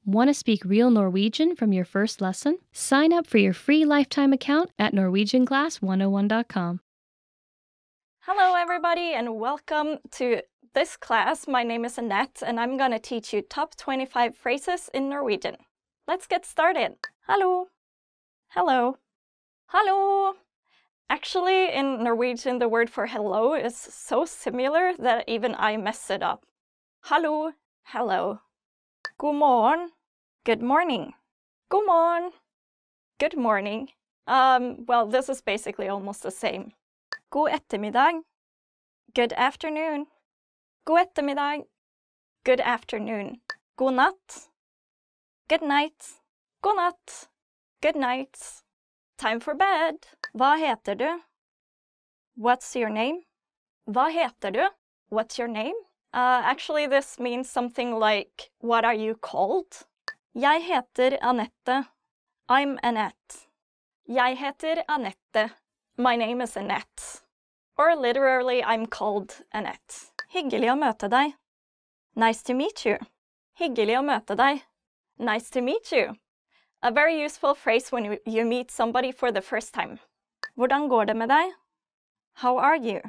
Want to speak real Norwegian from your first lesson? Sign up for your free lifetime account at norwegianclass101.com. Hello everybody and welcome to this class. My name is Annette and I'm gonna teach you top 25 phrases in Norwegian. Let's get started. Hallo. Hello. Hallo. Actually, in Norwegian, the word for hello is so similar that even I mess it up. Hallo. Hello. God morgen. Good morning. God morgen. Good morning. Well, this is basically almost the same. God ettermiddag. Good afternoon. God ettermiddag. Good afternoon. God natt. Good night. God natt. Good night. Time for bed. Hva heter du? What's your name? Hva heter du? What's your name? Actually, this means something like, what are you called? Jeg heter Annette. I'm Annette. Jeg heter Annette. My name is Annette. Or literally, I'm called Annette. Hyggelig å møte deg. Nice to meet you. Hyggelig å møte deg. Nice to meet you. A very useful phrase when you meet somebody for the first time. Hvordan går det med deg? How are you?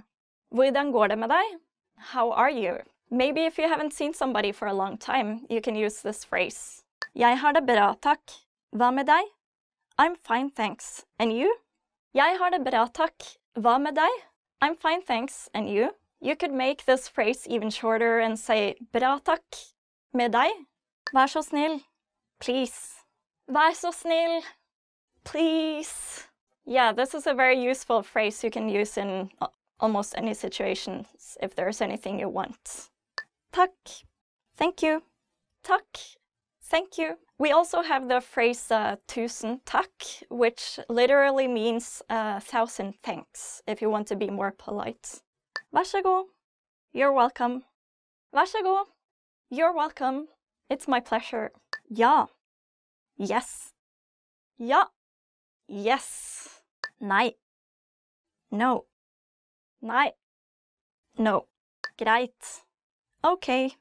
Hvordan går det med deg? How are you? Maybe if you haven't seen somebody for a long time, you can use this phrase. Jeg har det bra, takk. Hva med deg? I'm fine, thanks. And you? Jeg har det bra, takk. Hva med deg? I'm fine, thanks. And you? You could make this phrase even shorter and say bra, takk. Med deg? Vær så snill. Please. Vær så snill. Please. Yeah, this is a very useful phrase you can use in almost any situations if there's anything you want. Takk. Thank you. Takk. Thank you. We also have the phrase tusen takk, which literally means 1,000 thanks, if you want to be more polite. Vær så god. You're welcome. Vær så god. You're welcome. It's my pleasure. Ja. Yes. Ja. Yes. Nei. No. Nei. No. Greit. Okay.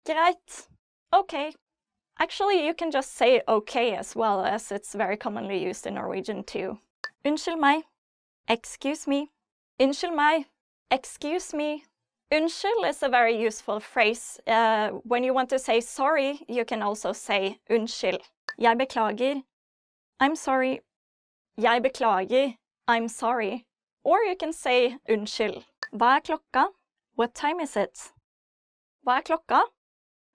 Greit. Okay. Actually, you can just say okay as well, as it's very commonly used in Norwegian too. Unnskyld meg. Excuse me. Unnskyld meg. Excuse me. Unnskyld is a very useful phrase. When you want to say sorry, you can also say unnskyld. Jeg beklager. I'm sorry. Jeg beklager. I'm sorry. Or you can say unnskyld. Hva klokka? What time is it? Hva klokka?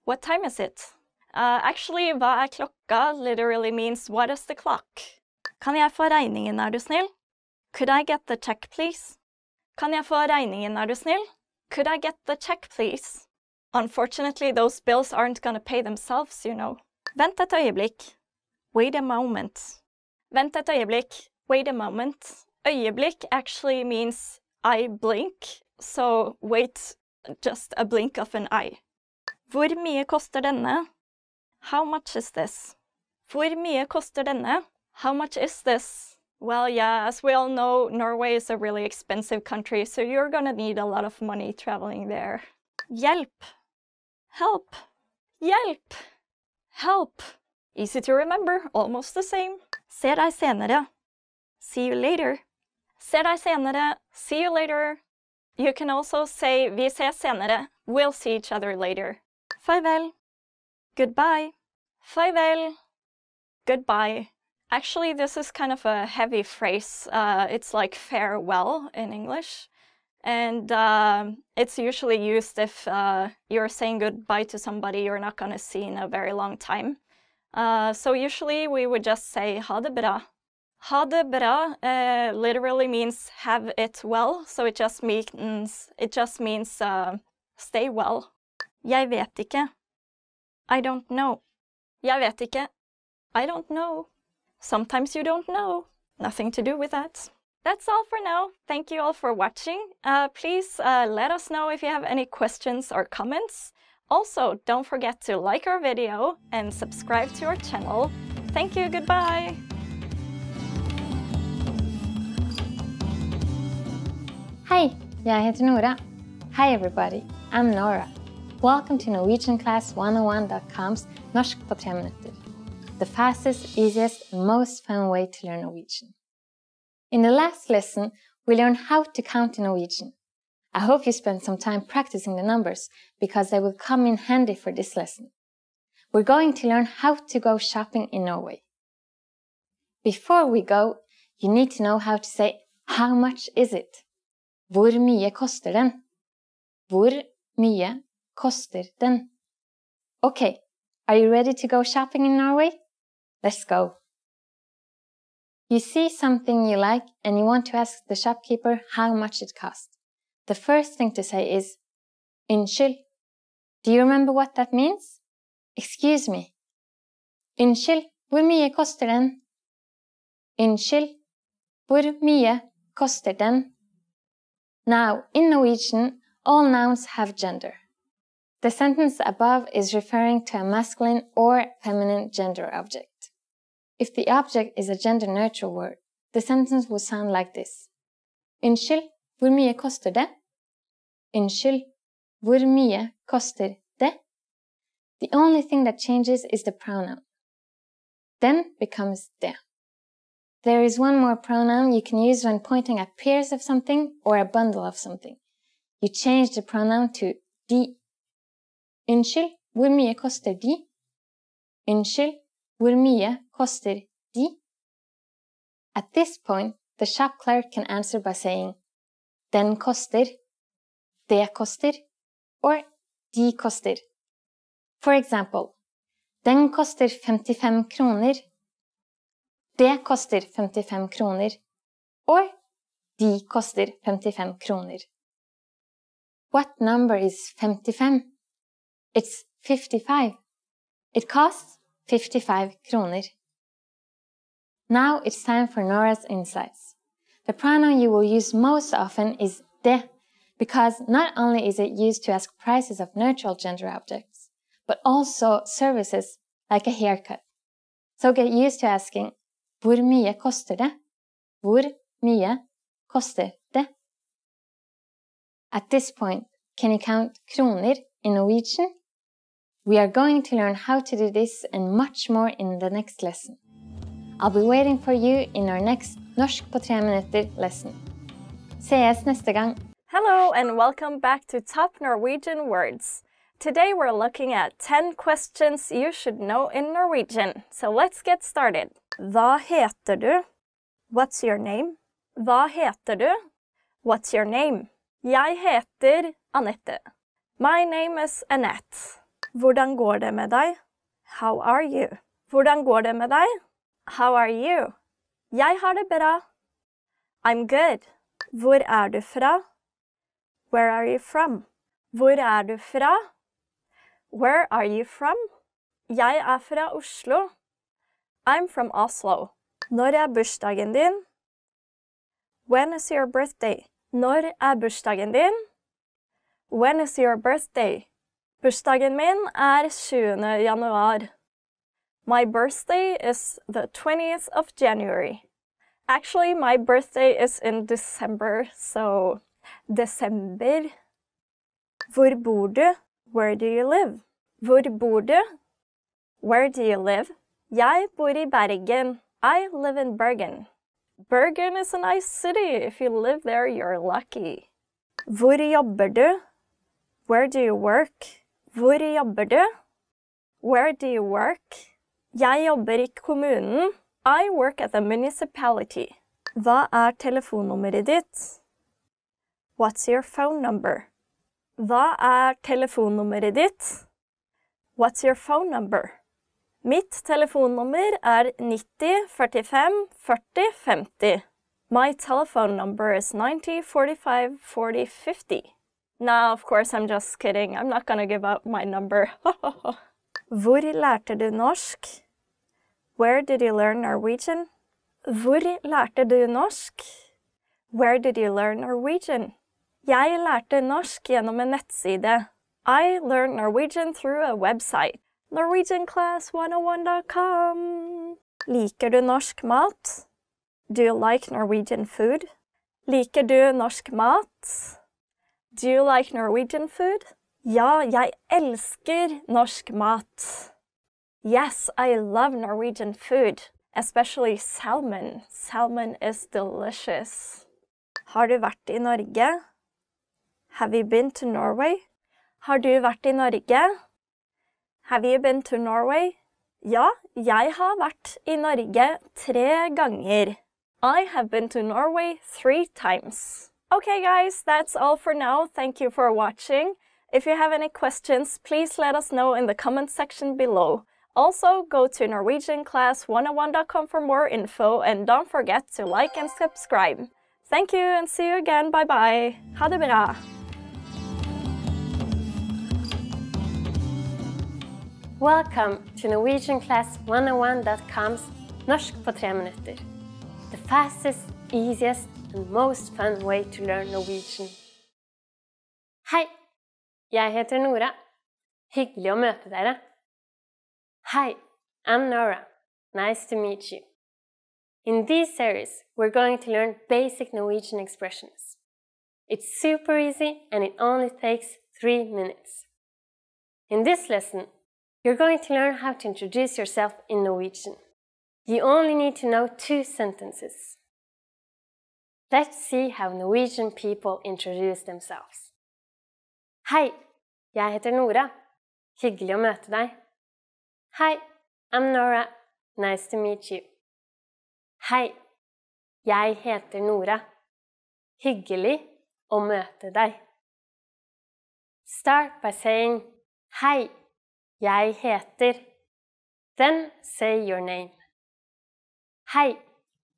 What time is it? Actually, hva klokka literally means what is the clock? Kan jeg få regningen, er du snill? Could I get the check, please? Kan jeg få regningen, er du snill? Could I get the check, please? Unfortunately, those bills aren't gonna pay themselves, you know. Vent et øyeblikk. Wait a moment. Vent et øyeblikk. Wait a moment. Øyeblikk actually means I blink, so wait just a blink of an eye. Hvor mye koster denne? How much is this? Hvor mye koster denne? How much is this? Well, yeah, as we all know, Norway is a really expensive country, so you're gonna need a lot of money traveling there. Hjelp. Help. Hjelp. Help. Easy to remember, almost the same. Se deg senere. See you later. Se deg senere. See you later. You can also say vi ses senere. We'll see each other later. Farvel. Goodbye. Farvel. Goodbye. Actually, this is kind of a heavy phrase. It's like farewell in English. And it's usually used if you're saying goodbye to somebody you're not going to see in a very long time. So usually we would just say ha det bra. Ha det bra literally means have it well, so it just means stay well. Jeg vet ikke. I don't know. Jeg vet ikke. I don't know. Sometimes you don't know. Nothing to do with that. That's all for now. Thank you all for watching. Please let us know if you have any questions or comments. Also, don't forget to like our video and subscribe to our channel. Thank you, goodbye! Hei, jeg heter Nora. Hi everybody, I'm Nora. Welcome to NorwegianClass101.com's Norsk på 3 minutter. The fastest, easiest, and most fun way to learn Norwegian. In the last lesson, we learned how to count in Norwegian. I hope you spent some time practicing the numbers because they will come in handy for this lesson. We're going to learn how to go shopping in Norway. Before we go, you need to know how to say how much is it? Hvor mye koster den? Hvor mye koster den? Okay, are you ready to go shopping in Norway? Let's go. You see something you like and you want to ask the shopkeeper how much it costs. The first thing to say is Unnskyld. Do you remember what that means? Excuse me. Unnskyld, hvor mye koster den? Unnskyld, hvor mye koster den? Now, in Norwegian, all nouns have gender. The sentence above is referring to a masculine or feminine gender object. If the object is a gender-neutral word, the sentence will sound like this. Unnskyld, hvor mye koster det? Unnskyld, hvor mye koster det? The only thing that changes is the pronoun. Den becomes det. There is one more pronoun you can use when pointing at pairs of something or a bundle of something. You change the pronoun to de. Unnskyld, hvor mye koster de? Unnskyld, hvor mye koster de? At this point, the shop clerk can answer by saying den koster, det koster, or de koster. For example, den koster 55 kroner, det koster 55 kroner, or de koster 55 kroner. What number is 55? It's 55. It costs 55 kroner. Now it's time for Nora's insights. The pronoun you will use most often is det, because not only is it used to ask prices of neutral gender objects, but also services like a haircut. So get used to asking, hvor mye koster det? Hvor mye koster det? At this point, can you count kroner in Norwegian? We are going to learn how to do this and much more in the next lesson. I'll be waiting for you in our next Norsk på 3 minutter lesson. Ses neste gang! Hello and welcome back to Top Norwegian Words. Today we're looking at 10 questions you should know in Norwegian. So let's get started. Hva heter du? What's your name? Hva heter du? What's your name? Jeg heter Annette. My name is Annette. Hvordan går det med deg? How are you? Hvordan går det med deg? How are you? Jeg har det bra. I'm good. Hvor er du fra? Where are you from? Hvor er du fra? Where are you from? Jeg er fra Oslo. I'm from Oslo. Når er bursdagen din? When is your birthday? Når er bursdagen din? When is your birthday? Bursdagen min er 20. januar. My birthday is the 20th of January. Actually, my birthday is in December, so December. Hvor bor du? Where do you live? Hvor bor du? Where do you live? Jeg bor i Bergen. I live in Bergen. Bergen is a nice city. If you live there, you're lucky. Hvor jobber du? Where do you work? Hvor jobber du? Where do you work? Jeg jobber i kommunen. I work at the municipality. Hva er telefonnummeret ditt? What's your phone number? Hva er telefonnummeret ditt? What's your phone number? Mitt telefonnummer er 90 45 40 50. My telephone number is 90 45 40 50. No, of course, I'm just kidding. I'm not gonna give out my number. Hvor lærte du norsk? Where did you learn Norwegian? Hvor lærte du norsk? Where did you learn Norwegian? Jeg lærte norsk gjennom en nettside. I learned Norwegian through a website. NorwegianClass101.com. Liker du norsk mat? Do you like Norwegian food? Liker du norsk mat? Do you like Norwegian food? Ja, jeg elsker norsk mat. Yes, I love Norwegian food, especially salmon. Salmon is delicious. Har du vært I Norge? Have you been to Norway? Har du vært I Norge? Have you been to Norway? Ja, jeg har vært I Norge 3 ganger. I have been to Norway 3 times. Okay guys, that's all for now. Thank you for watching. If you have any questions, please let us know in the comment section below. Also, go to norwegianclass101.com for more info and don't forget to like and subscribe. Thank you and see you again. Bye bye. Ha det bra. Welcome to norwegianclass101.com's Norsk på 3 minutter. The fastest, easiest and most fun way to learn Norwegian. Hei, jeg heter Nora. Hyggelig å møte dere. Hi, I'm Nora. Nice to meet you. In this series, we're going to learn basic Norwegian expressions. It's super easy and it only takes 3 minutes. In this lesson, you're going to learn how to introduce yourself in Norwegian. You only need to know 2 sentences. Let's see how Norwegian people introduce themselves. Hei, jeg heter Nora. Hyggelig å møte deg. Hi, I'm Nora. Nice to meet you. Hei, jeg heter Nora. Hyggelig å møte deg. Start by saying, Hei, jeg heter. Then say your name. Hei,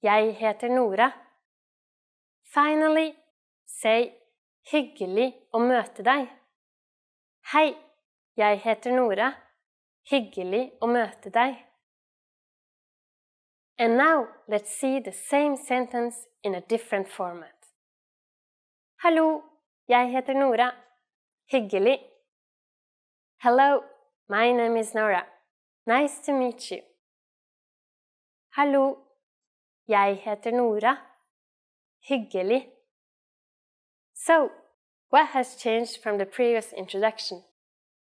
jeg heter Nora. Finally, say, hyggelig å møte deg. Hei, jeg heter Nora. Hyggelig å møte deg. And now, let's see the same sentence in a different format. Hallo, jeg heter Nora. Hyggelig. Hello, my name is Nora. Nice to meet you. Hallo, jeg heter Nora. Hyggelig. So, what has changed from the previous introduction?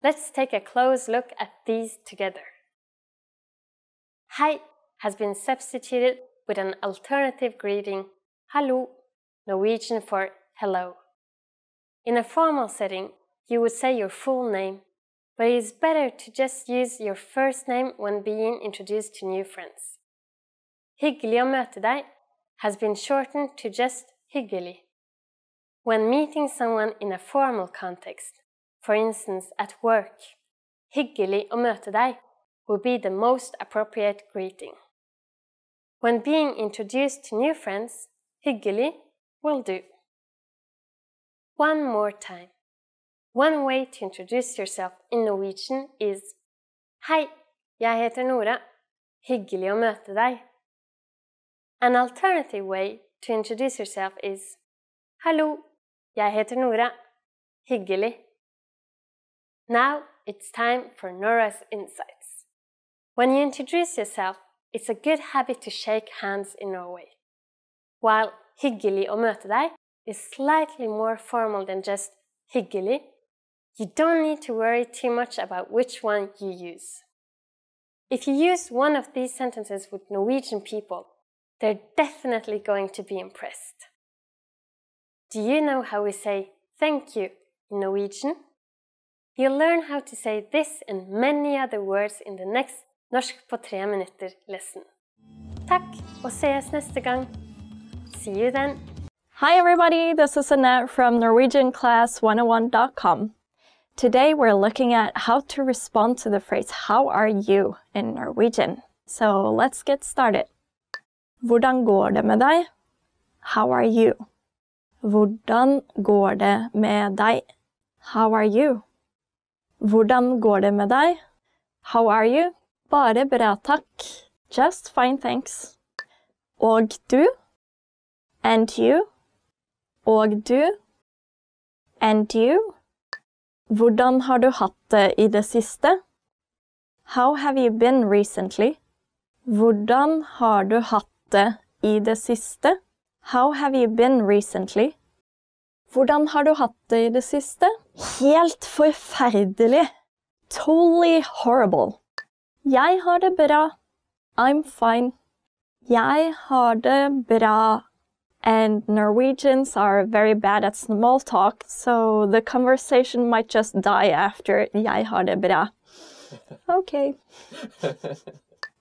Let's take a close look at these together. Hei has been substituted with an alternative greeting, hallo, Norwegian for hello. In a formal setting, you would say your full name, but it is better to just use your first name when being introduced to new friends. Hyggelig å møte deg has been shortened to just hyggelig. When meeting someone in a formal context, for instance at work, hyggelig å møte deg would be the most appropriate greeting. When being introduced to new friends, hyggelig will do. One more time. One way to introduce yourself in Norwegian is Hei, jeg heter Nora. Hyggelig å møte deg. An alternative way to introduce yourself is Hallo, jeg heter Nora. Hyggelig. Now it's time for Nora's insights. When you introduce yourself, it's a good habit to shake hands in Norway. While hyggelig å møte deg is slightly more formal than just hyggelig, you don't need to worry too much about which one you use. If you use one of these sentences with Norwegian people, they're definitely going to be impressed. Do you know how we say thank you in Norwegian? You'll learn how to say this and many other words in the next Norsk på 3 minutter lesson. Takk, og ses neste gang. See you then. Hi everybody, this is Annette from norwegianclass101.com. Today we're looking at how to respond to the phrase how are you in Norwegian. So let's get started. Hvordan går det med deg? How are you? Hvordan går det med deg? How are you? Hvordan går det med deg? How are you? Bare bra takk. Just fine thanks. Og du? And you? Og du? And you? Hvordan har du hatt det i det siste? How have you been recently? Hvordan har du hatt det i det siste? How have you been recently? Hvordan har du hatt det i det siste? Helt forferdelig. Totally horrible. Jeg har det bra. I'm fine. Jeg har det bra. And Norwegians are very bad at small talk, so the conversation might just die after jeg har det bra. Okay.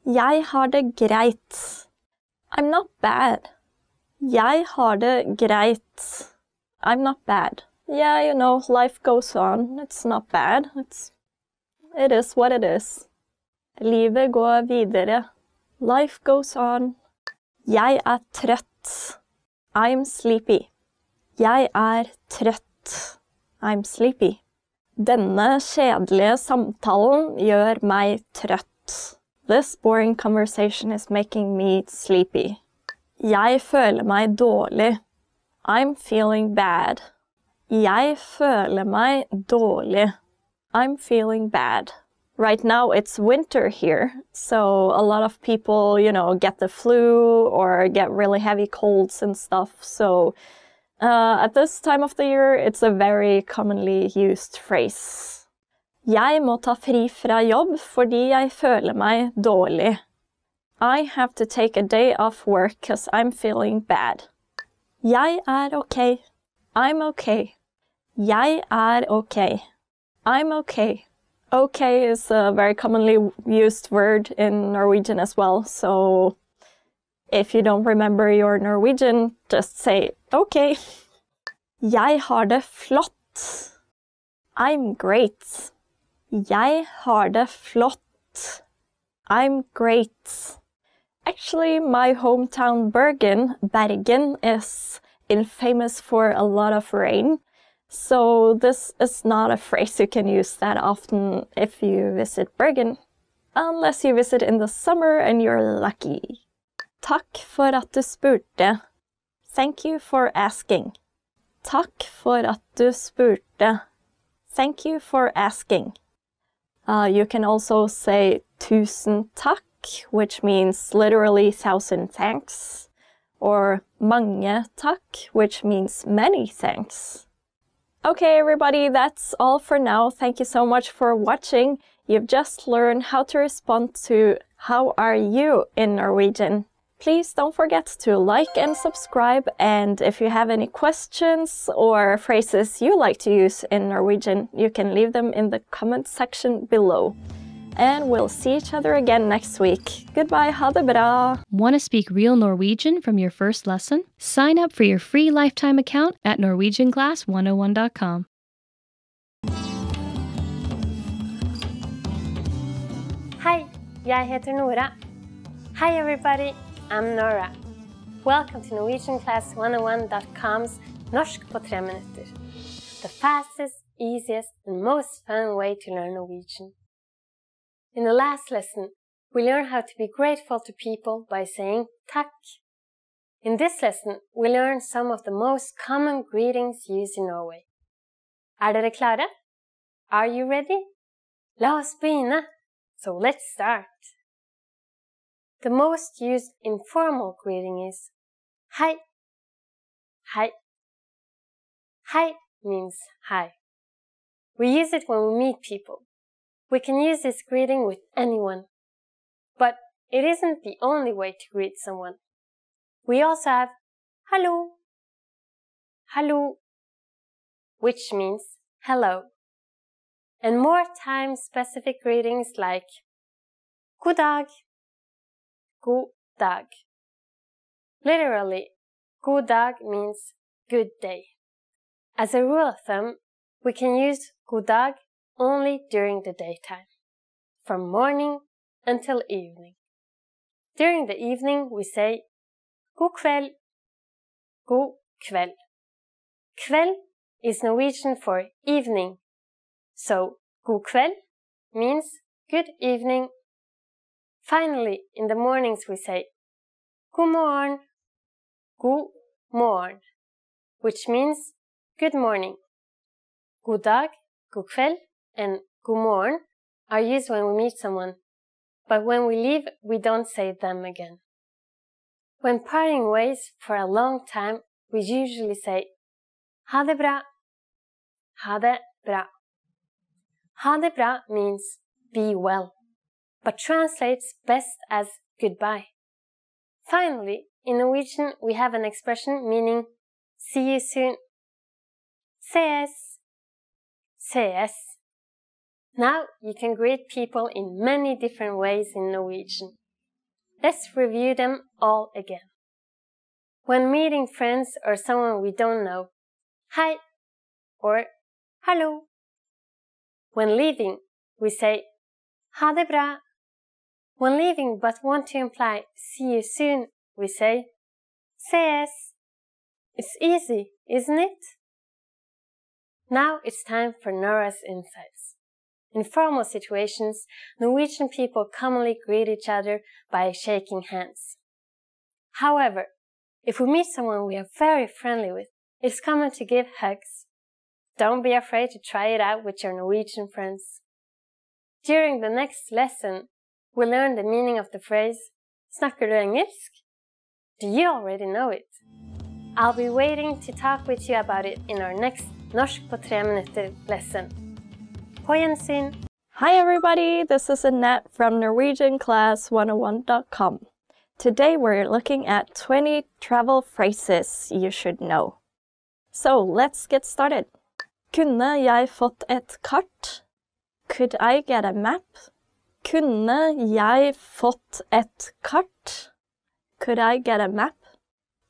Jeg har det greit. I'm not bad. Jeg har det greit. I'm not bad. Yeah, you know, life goes on. It's not bad. It is what it is. Livet går videre. Life goes on. Jeg trøtt. I'm sleepy. Jeg trøtt. I'm sleepy. Denne kjedelige samtalen gjør meg trøtt. This boring conversation is making me sleepy. Jeg føler meg dårlig. I'm feeling bad. Jeg føler meg dårlig. I'm feeling bad. Right now it's winter here, so a lot of people, you know, get the flu or get really heavy colds and stuff. So at this time of the year, it's a very commonly used phrase. Jeg må ta fri fra jobb fordi jeg føler meg dårlig. I have to take a day off work because I'm feeling bad. Jeg okay. I'm okay. Jeg okay. I'm okay. Okay is a very commonly used word in Norwegian as well, so if you don't remember your Norwegian, just say okay. Jeg har det flott. I'm great. Jeg har det flott. I'm great. Actually, my hometown Bergen is infamous for a lot of rain. So this is not a phrase you can use that often if you visit Bergen, unless you visit in the summer and you're lucky. Takk for at du spurte. Thank you for asking. Takk for at du spurte. Thank you for asking. You can also say tusen takk, which means literally 1,000 thanks, or mange takk, which means many thanks. Okay, everybody, that's all for now. Thank you so much for watching. You've just learned how to respond to "How are you?" in Norwegian. Please don't forget to like and subscribe, and if you have any questions or phrases you like to use in Norwegian, you can leave them in the comment section below. And we'll see each other again next week. Goodbye, ha det bra! Want to speak real Norwegian from your first lesson? Sign up for your free lifetime account at NorwegianClass101.com. Hi, jeg heter Nora. Hi everybody, I'm Nora. Welcome to NorwegianClass101.com's Norsk på 3 minutter. The fastest, easiest and most fun way to learn Norwegian. In the last lesson, we learned how to be grateful to people by saying takk. In this lesson, we learned some of the most common greetings used in Norway. Dere klare? Are you ready? La oss begynne! So let's start. The most used informal greeting is hei. Hei. Hei means hi. We use it when we meet people. We can use this greeting with anyone. But it isn't the only way to greet someone. We also have hallo. Hallo, which means hello. And more time-specific greetings like god dag. God dag. Literally, god dag means good day. As a rule of thumb, we can use god dag only during the daytime, from morning until evening. During the evening, we say god kveld. God kveld. Kveld is Norwegian for evening, so god kveld means good evening. Finally, in the mornings we say god morgen. God morgen, which means good morning. God dag, god kveld, and god morgen are used when we meet someone, but when we leave, we don't say them again. When parting ways for a long time, we usually say ha det bra. Ha det bra. Ha det bra means be well, but translates best as goodbye. Finally, in Norwegian we have an expression meaning see you soon. Ses. Ses. Now you can greet people in many different ways in Norwegian. Let's review them all again. When meeting friends or someone we don't know, hei or hallo. When leaving, we say ha det bra. When leaving but want to imply see you soon, we say ses. It's easy, isn't it? Now it's time for Nora's insights. In formal situations, Norwegian people commonly greet each other by shaking hands. However, if we meet someone we are very friendly with, it's common to give hugs. Don't be afraid to try it out with your Norwegian friends. During the next lesson, we'll learn the meaning of the phrase Snakker du engelsk? Do you already know it? I'll be waiting to talk with you about it in our next Norsk på 3 minutter lesson. På gjensyn! Hi everybody, this is Annette from NorwegianClass101.com. Today we're looking at 20 travel phrases you should know. So let's get started. Kunne jeg fått et kart? Could I get a map? Kunne jeg fått et kart? Could I get a map?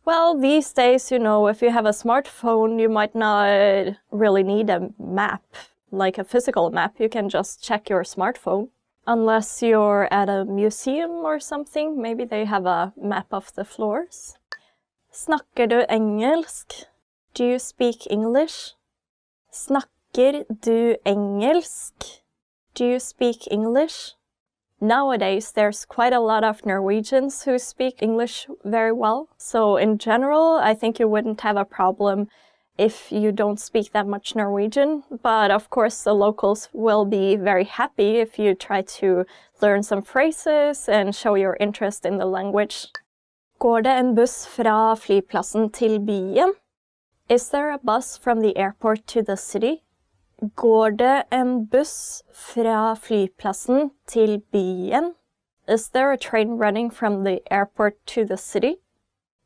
Well, these days, if you have a smartphone, you might not really need a map, like a physical map. You can just check your smartphone. Unless you're at a museum or something, maybe they have a map of the floors. Snakker du engelsk? Do you speak English? Snakker du engelsk? Do you speak English? Nowadays, there's quite a lot of Norwegians who speak English very well. So in general, I think you wouldn't have a problem if you don't speak that much Norwegian. But of course, the locals will be very happy if you try to learn some phrases and show your interest in the language. Går det en buss fra flyplassen til byen? Is there a bus from the airport to the city? Går det en buss fra flyplassen til byen? Is there a train running from the airport to the city?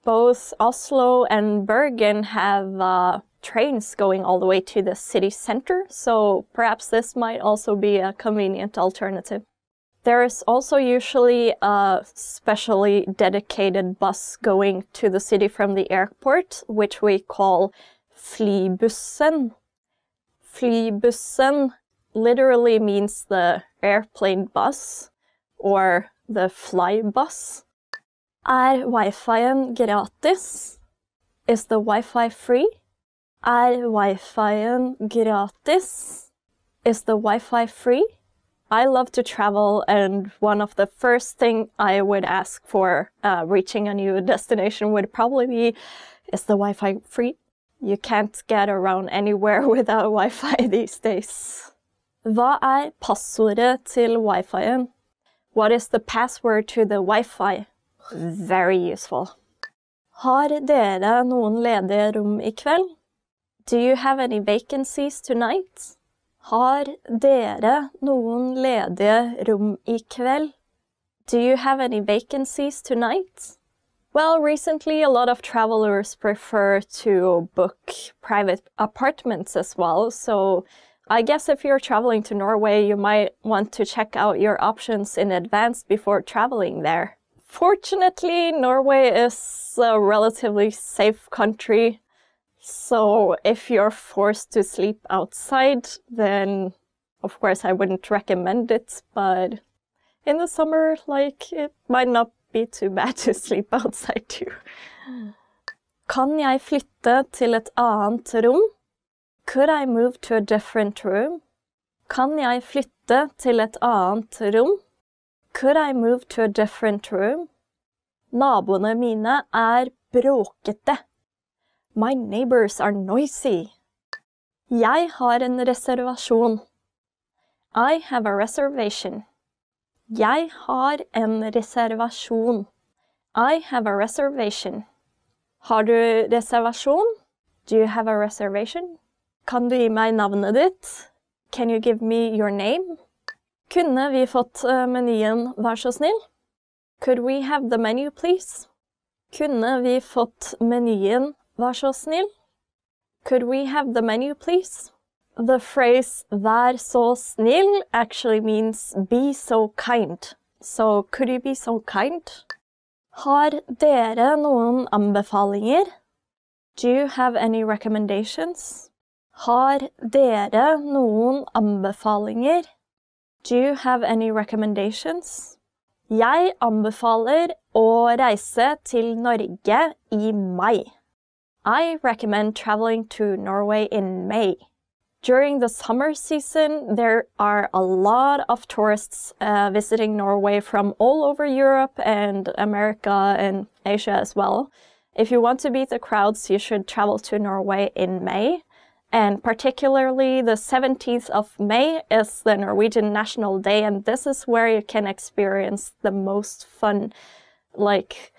Both Oslo and Bergen have trains going all the way to the city center, so perhaps this might also be a convenient alternative. There is also usually a specially dedicated bus going to the city from the airport, which we call flybussen. Flybussen literally means the airplane bus or the fly bus. Wi-Fi gratis? Is the Wi-Fi free? Wi-Fi gratis? Is the Wi-Fi free? I love to travel, and one of the first things I would ask for reaching a new destination would probably be, is the Wi-Fi free? You can't get around anywhere without Wi-Fi these days. Hva passordet til Wi-Fi-en? What is the password to the Wi-Fi? Very useful. Har dere noen ledige rom I kveld? Do you have any vacancies tonight? Har dere noen ledige rom I kveld? Do you have any vacancies tonight? Well, recently a lot of travelers prefer to book private apartments as well, so I guess if you're traveling to Norway, you might want to check out your options in advance before traveling there. Fortunately, Norway is a relatively safe country, so if you're forced to sleep outside, then of course I wouldn't recommend it, but in the summer, it might not be too bad to sleep outside too. Kan jeg flytte til et annet rom? Could I move to a different room? Kan jeg flytte til et annet rom? Could I move to a different room? Naboene mine bråkete. My neighbors are noisy. Jeg har en reservasjon. I have a reservation. Jeg har en reservasjon. I have a reservation. Har du reservasjon? Do you have a reservation? Kan du gi meg navnet ditt? Can you give me your name? Kunne vi fått menyen, vær så snill? Could we have the menu, please? Kunne vi fått menyen, vær så snill? Could we have the menu, please? The phrase vær så snill actually means be so kind. So, could you be so kind? Har dere noen anbefalinger? Do you have any recommendations? Har dere noen anbefalinger? Do you have any recommendations? Jeg anbefaler å reise til Norge i mai. I recommend traveling to Norway in May. During the summer season, there are a lot of tourists visiting Norway from all over Europe and America and Asia as well. If you want to beat the crowds, you should travel to Norway in May. And particularly the 17th of May is the Norwegian National Day, and this is where you can experience the most fun, like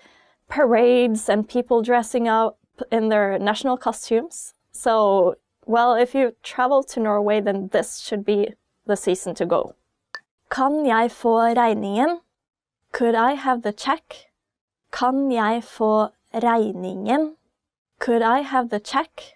parades and people dressing up in their national costumes. So, well, if you travel to Norway, then this should be the season to go. Kan jeg få regningen? Could I have the check? Kan jeg få regningen? Could I have the check?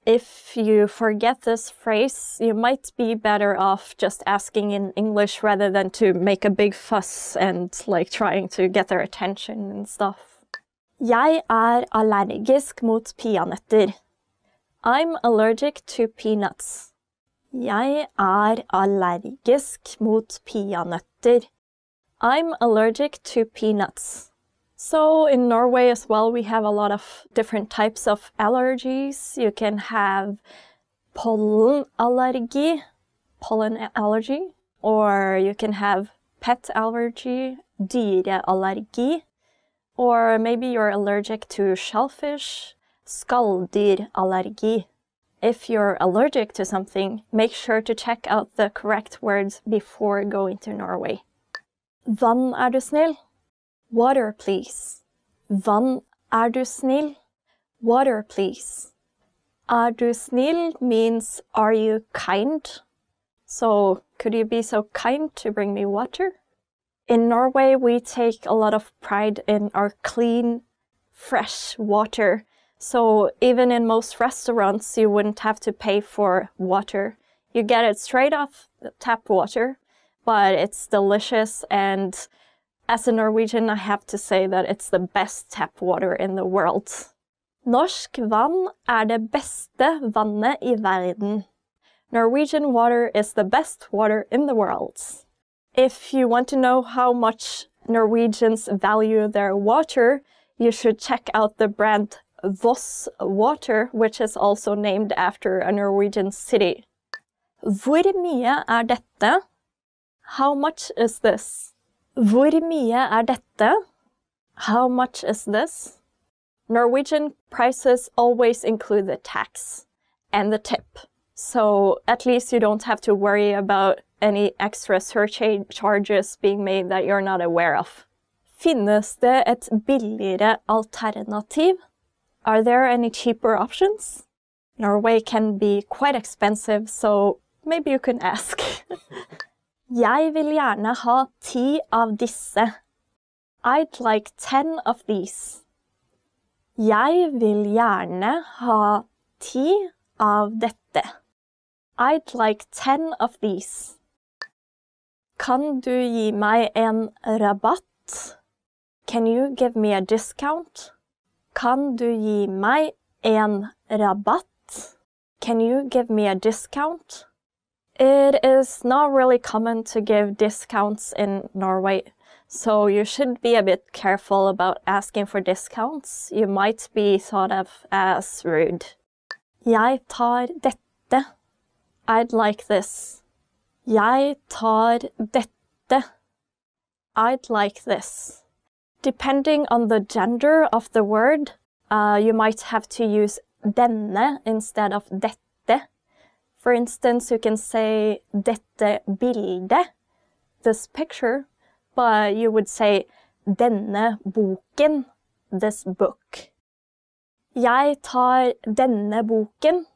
If you forget this phrase, you might be better off just asking in English rather than to make a big fuss and like trying to get their attention and stuff. Jeg allergisk mot peanøtter. I'm allergic to peanuts. Jeg allergisk mot peanøtter. I'm allergic to peanuts. So in Norway as well, we have a lot of different types of allergies. You can have pollen allergy, or you can have pet allergy, dyreallergi, or maybe you're allergic to shellfish, skalldyrallergi. If you're allergic to something, make sure to check out the correct words before going to Norway. Vann du snill? Water, please. Vann du snill? Water, please. Du snill means are you kind? So, could you be so kind to bring me water? In Norway, we take a lot of pride in our clean, fresh water. So, even in most restaurants, you wouldn't have to pay for water. You get it straight off the tap water, but it's delicious, and as a Norwegian, I have to say that it's the best tap water in the world. Norsk vann det beste vannet I verden. Norwegian water is the best water in the world. If you want to know how much Norwegians value their water, you should check out the brand Voss Water, which is also named after a Norwegian city. Hvor mye dette? How much is this? Hvor mye dette? How much is this? Norwegian prices always include the tax and the tip. So at least you don't have to worry about any extra surcharges being made that you're not aware of. Finnes det et billigere alternativ? Are there any cheaper options? Norway can be quite expensive, so maybe you can ask. Jeg vil gjerne ha 10 av disse. I'd like 10 of these. Jeg vil gjerne ha 10 av dette. I'd like 10 of these. Kan du gi meg en rabatt? Can you give me a discount? Kan du gi meg en rabatt? Can you give me a discount? It is not really common to give discounts in Norway, so you should be a bit careful about asking for discounts. You might be thought of as rude. Jeg tar dette. I'd like this. Jeg tar dette. I'd like this. Depending on the gender of the word, you might have to use denne instead of dette. For instance, you can say dette bilde, this picture, but you would say denne boken, this book. Jeg tar denne boken,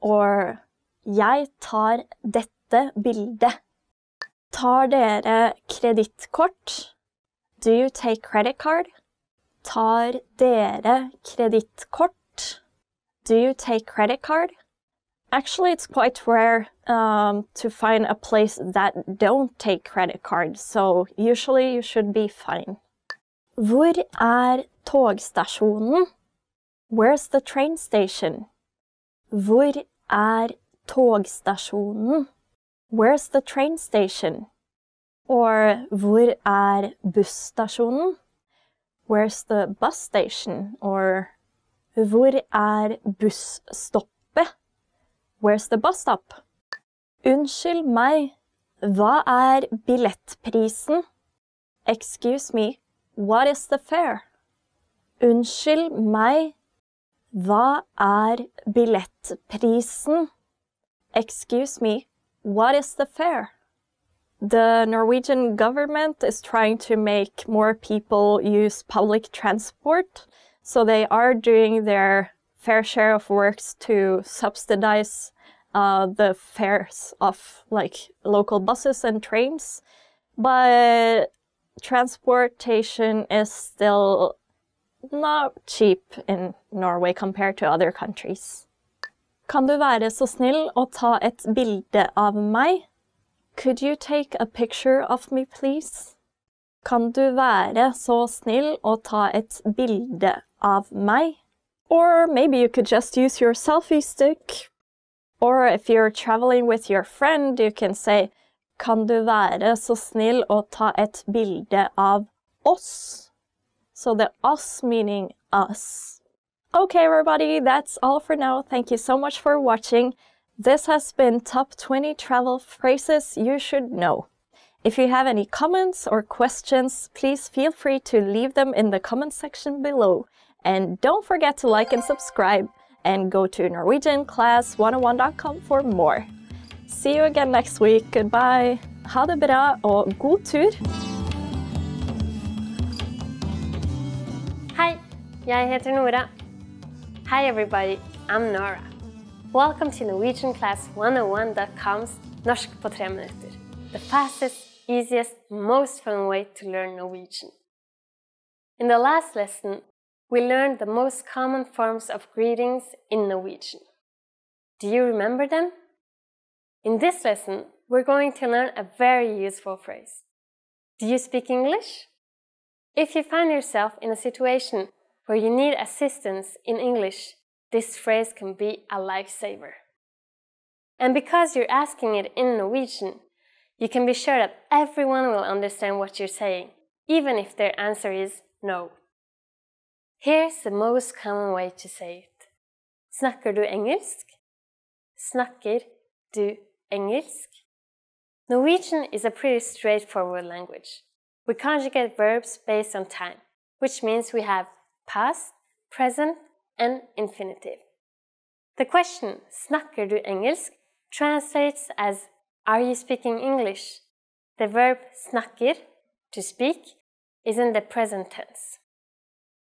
or Jeg tar dette bildet. Tar dere kredittkort? Do you take credit card? Tar dere kredittkort? Do you take credit card? Actually, it's quite rare to find a place that don't take credit cards, so usually you should be fine. Hvor togstasjonen? Where's the train station? Hvor togstasjonen? Where's the train station? Or hvor busstasjonen? Where's the bus station? Or hvor busstoppet? Where's the bus stop? Unnskyld meg, hva billettprisen? Excuse me, what is the fare? Unnskyld meg, hva billettprisen? Excuse me, what is the fare? The Norwegian government is trying to make more people use public transport, so they are doing their fair share of works to subsidize the fares of like local buses and trains, but transportation is still not cheap in Norway compared to other countries. Kan du være så snill å ta et bilde av meg? Could you take a picture of me, please? Kan du være så snill å ta et bilde av meg? Or maybe you could just use your selfie stick. Or if you're traveling with your friend, you can say, kan du være så snill å ta et bilde av oss? So the us meaning us. Okay, everybody, that's all for now. Thank you so much for watching. This has been Top 20 Travel Phrases You Should Know. If you have any comments or questions, please feel free to leave them in the comment section below. And don't forget to like and subscribe, and go to norwegianclass101.com for more. See you again next week. Goodbye. Ha det bra og god tur. Hi, jeg heter Nora. Hi everybody, I'm Nora. Welcome to NorwegianClass101.com's Norsk på 3 minutter. The fastest, easiest, most fun way to learn Norwegian. In the last lesson, we learned the most common forms of greetings in Norwegian. Do you remember them? In this lesson, we're going to learn a very useful phrase. Do you speak English? If you find yourself in a situation where you need assistance in English, this phrase can be a lifesaver. And because you're asking it in Norwegian, you can be sure that everyone will understand what you're saying, even if their answer is no. Here's the most common way to say it. Snakker du engelsk? Snakker du engelsk? Norwegian is a pretty straightforward language. We conjugate verbs based on time, which means we have past, present, and infinitive. The question, snakker du engelsk, translates as, are you speaking English? The verb snakker, to speak, is in the present tense.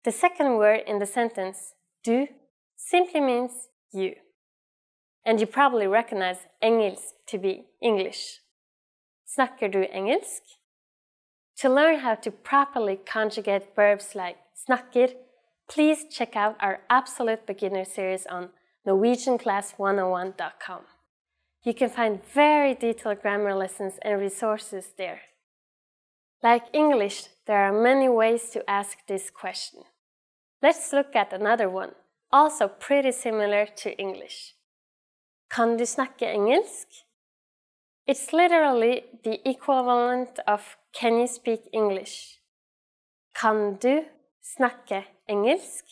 The second word in the sentence, du, simply means you. And you probably recognize engelsk to be English. Snakker du engelsk? To learn how to properly conjugate verbs like snakker, please check out our Absolute Beginner series on NorwegianClass101.com. You can find very detailed grammar lessons and resources there. Like English, there are many ways to ask this question. Let's look at another one, also pretty similar to English. Kan du snakke engelsk? It's literally the equivalent of can you speak English? Kan du snakke engelsk?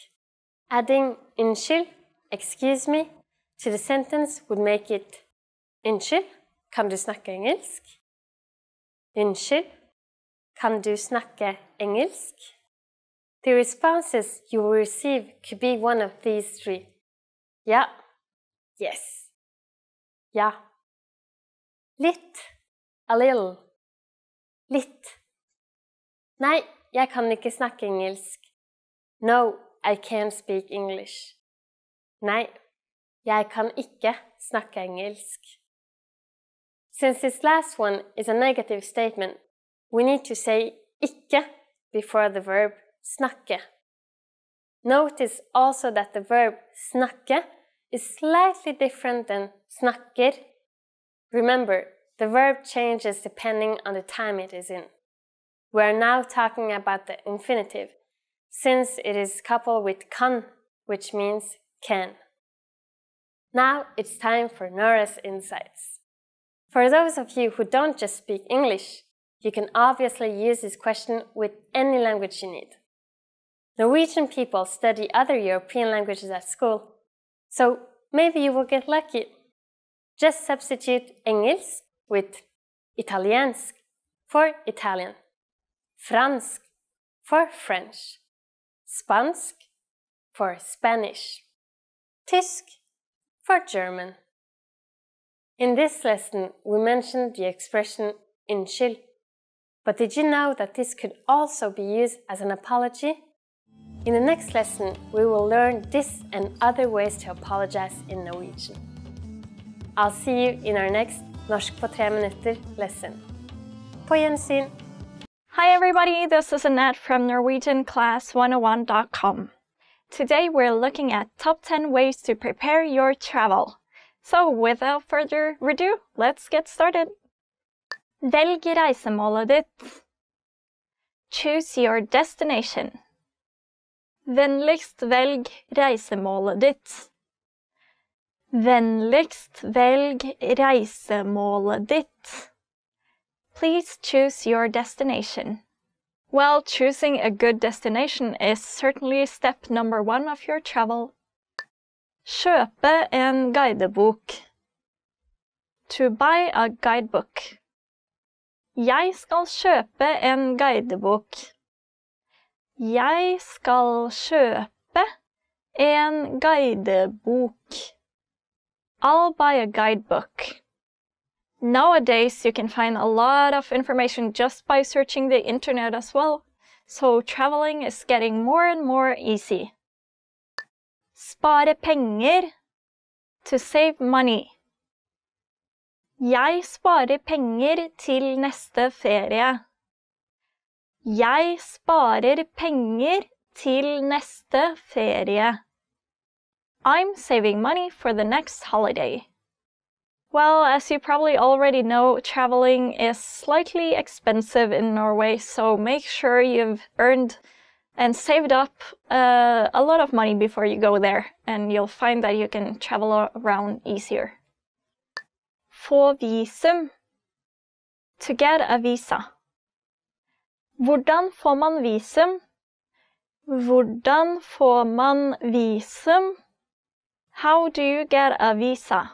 Adding unnskyld, excuse me, to the sentence would make it unnskyld, kan du snakke engelsk? Unnskyld, kan du snakke engelsk? The responses you will receive could be one of these three. Ja, yes, ja. Litt, a little, litt. Nei, jeg kan ikke snakke engelsk. No, I can't speak English. Nei, Jeg kan ikke snakke engelsk. Since this last one is a negative statement, we need to say ikke before the verb snakke. Notice also that the verb snakke is slightly different than snakker. Remember, the verb changes depending on the time it is in. We are now talking about the infinitive, since it is coupled with kan, which means can. Now it's time for Nora's insights. For those of you who don't just speak English, you can obviously use this question with any language you need. Norwegian people study other European languages at school, so maybe you will get lucky. Just substitute engelsk with italiensk for Italian, fransk for French, spansk for Spanish, tysk for German. In this lesson, we mentioned the expression unnskyld, but did you know that this could also be used as an apology? In the next lesson, we will learn this and other ways to apologize in Norwegian. I'll see you in our next Norsk på 3 minutter lesson. På gjensyn! Hi everybody, this is Annette from NorwegianClass101.com. Today we're looking at top 10 ways to prepare your travel. So without further ado, let's get started. Velg reisemålet ditt. Choose your destination. Vennligst velg reisemålet ditt. Vennligst velg reisemålet ditt. Please choose your destination. Well, choosing a good destination is certainly step number 1 of your travel. Kjøpe en guidebok. To buy a guidebook. Jeg skal kjøpe en guidebok. Jeg skal kjøpe en guidebok. I'll buy a guidebook. Nowadays, you can find a lot of information just by searching the internet as well, so traveling is getting more and more easy. Spare penger. To save money. Jeg sparer penger til neste ferie. Jeg sparer penger til neste ferie. I'm saving money for the next holiday. Well, as you probably already know, traveling is slightly expensive in Norway, so make sure you've earned and saved up a lot of money before you go there, and you'll find that you can travel around easier. Få visum. To get a visa. Hvordan får man visum? Hvordan får man visum? How do you get a visa?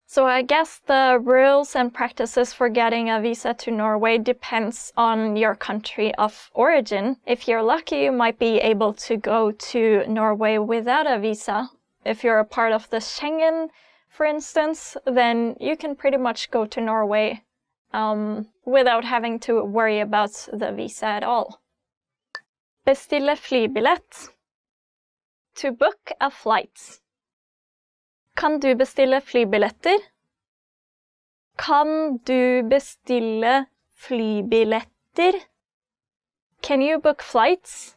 So I guess the rules and practices for getting a visa to Norway depends on your country of origin. If you're lucky, you might be able to go to Norway without a visa. If you're a part of the Schengen, for instance, then you can pretty much go to Norway without having to worry about the visa at all. Bestille flybillett. To book a flight. Kan du bestille flybilletter? Kan du bestille flybilletter? Can you book flights?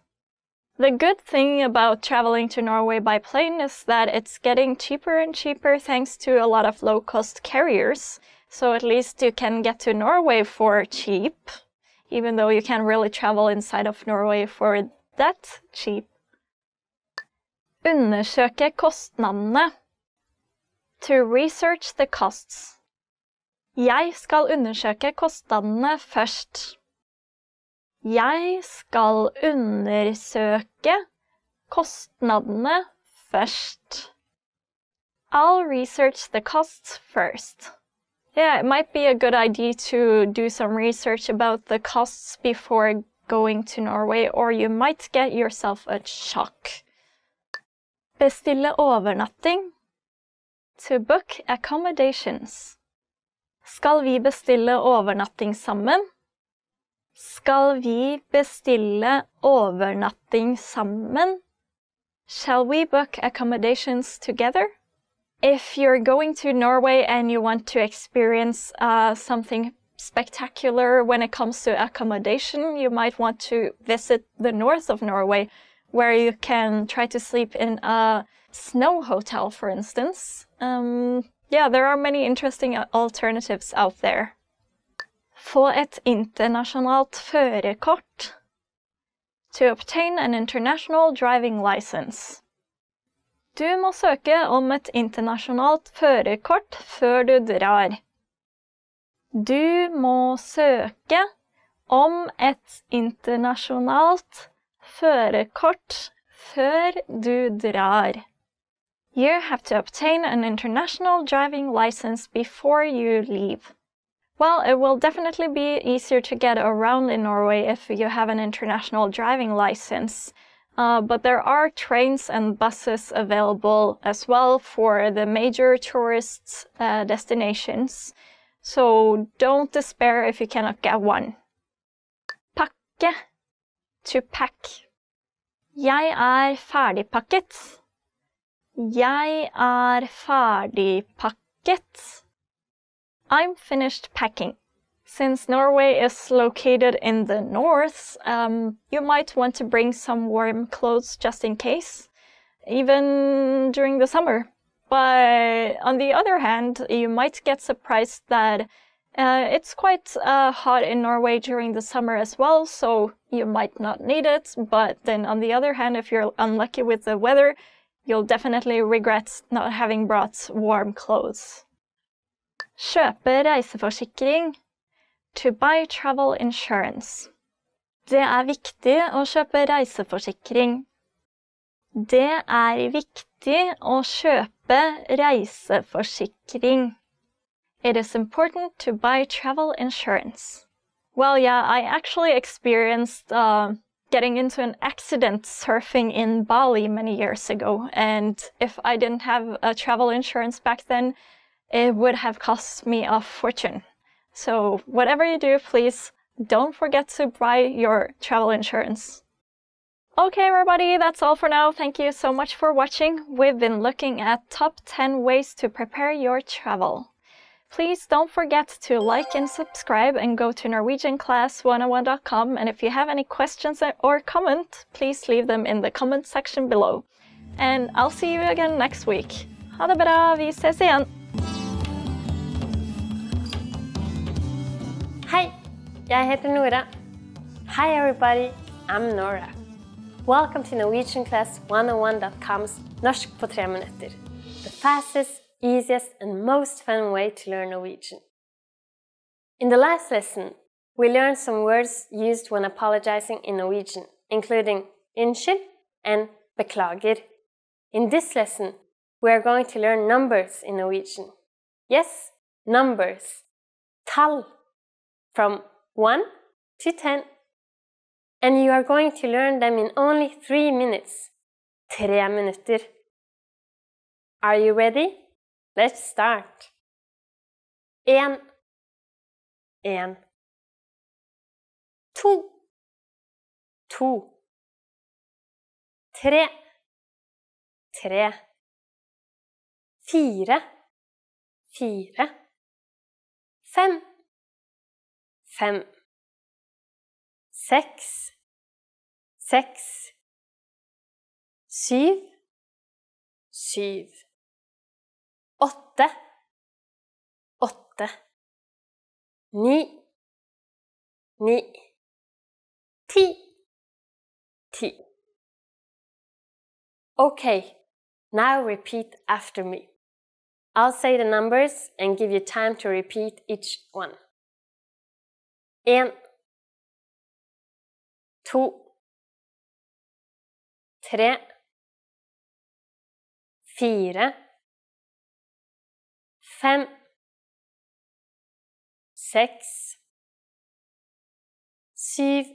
The good thing about traveling to Norway by plane is that it's getting cheaper and cheaper thanks to a lot of low-cost carriers. So at least you can get to Norway for cheap, even though you can't really travel inside of Norway for that cheap. Undersøke kostnadene. To research the costs. Jeg skal undersøke kostnadene først. Jeg skal undersøke kostnadene først. I'll research the costs first. Yeah, it might be a good idea to do some research about the costs before going to Norway, or you might get yourself a shock. Bestille overnatting. To book accommodations. Skal vi bestille overnatting sammen? Skal vi bestille overnatting sammen? Shall we book accommodations together? If you're going to Norway and you want to experience something spectacular when it comes to accommodation, you might want to visit the north of Norway, where you can try to sleep in a snow hotel, for instance. Yeah, there are many interesting alternatives out there. Få et internasjonalt førerkort. To obtain an international driving license. Du må søke om et internasjonalt førerkort før du drar. Du må søke om et internasjonalt førerkort før du drar. You have to obtain an international driving license before you leave. Well, it will definitely be easier to get around in Norway if you have an international driving license. But there are trains and buses available as well for the major tourist destinations. So don't despair if you cannot get one. Pakke. To pack. Jeg ferdigpakket. Jeg ferdigpakket. I'm finished packing. Since Norway is located in the north, you might want to bring some warm clothes just in case, even during the summer. But on the other hand, you might get surprised that it's quite hot in Norway during the summer as well, so you might not need it. But then on the other hand, if you're unlucky with the weather, you'll definitely regret not having brought warm clothes. Kjøpe reiseforsikring. To buy travel insurance. Det viktig å kjøpe reiseforsikring. Det viktig å kjøpe reiseforsikring. It is important to buy travel insurance. Well, yeah, I actually experienced getting into an accident surfing in Bali many years ago, and if I didn't have a travel insurance back then, it would have cost me a fortune. So whatever you do, please don't forget to buy your travel insurance. Okay, everybody, that's all for now. Thank you so much for watching. We've been looking at top 10 ways to prepare your travel. Please don't forget to like and subscribe and go to NorwegianClass101.com. And if you have any questions or comment, please leave them in the comment section below. And I'll see you again next week. Ha det bra, vi ses igjen! Hei, jeg heter Nora. Hi everybody, I'm Nora. Welcome to NorwegianClass101.com's Norsk på 3 minutter. The fastest, easiest and most fun way to learn Norwegian. In the last lesson, we learned some words used when apologizing in Norwegian, including unnskyld and beklager. In this lesson, we are going to learn numbers in Norwegian. Yes, numbers. Tall. From 1 to 10. And you are going to learn them in only 3 minutes. 3 minutter. Are you ready? Let's start. 1. 1. 2. 2. 3. 3. 4. 4. 5. 5. 6. 6. 7. 7. 8. 8. 9. 9. 10. 10. Okay, now repeat after me. I'll say the numbers and give you time to repeat each one. 1. 2. 3. 4. 5. 6. 7.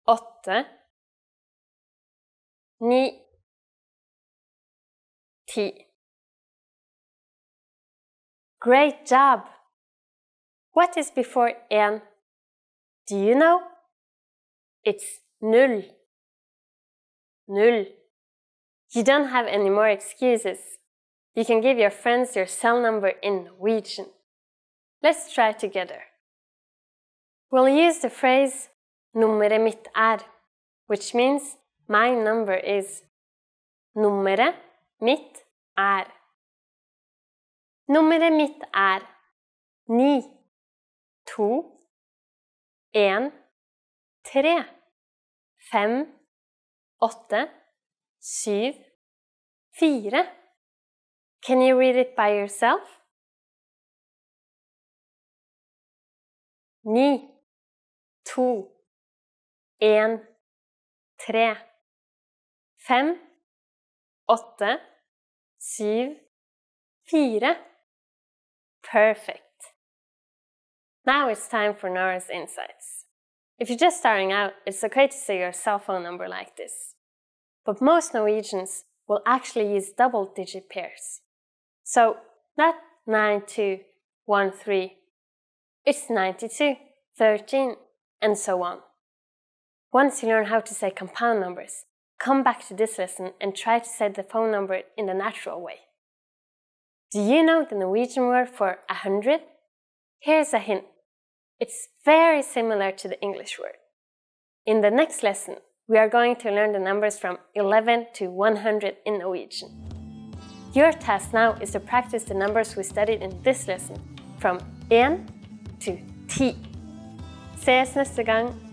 8. 9. 10. Great job! What is before 1? Do you know? It's 0. 0. You don't have any more excuses. You can give your friends your cell number in Norwegian. Let's try together. We'll use the phrase nummeret mitt which means my number is. Nummeret mitt Nummeret mitt 9 2 1 3 5 8 7 4. Can you read it by yourself? 9 2 1 3 5 8 7 4. Perfect. Now it's time for Nora's insights. If you're just starting out, it's okay to say your cell phone number like this. But most Norwegians will actually use double-digit pairs. So, not 9213, it's 92, 13, and so on. Once you learn how to say compound numbers, come back to this lesson and try to say the phone number in the natural way. Do you know the Norwegian word for 100? Here's a hint. It's very similar to the English word. In the next lesson, we are going to learn the numbers from 11 to 100 in Norwegian. Your task now is to practice the numbers we studied in this lesson from 1 to 10. Ses neste gang.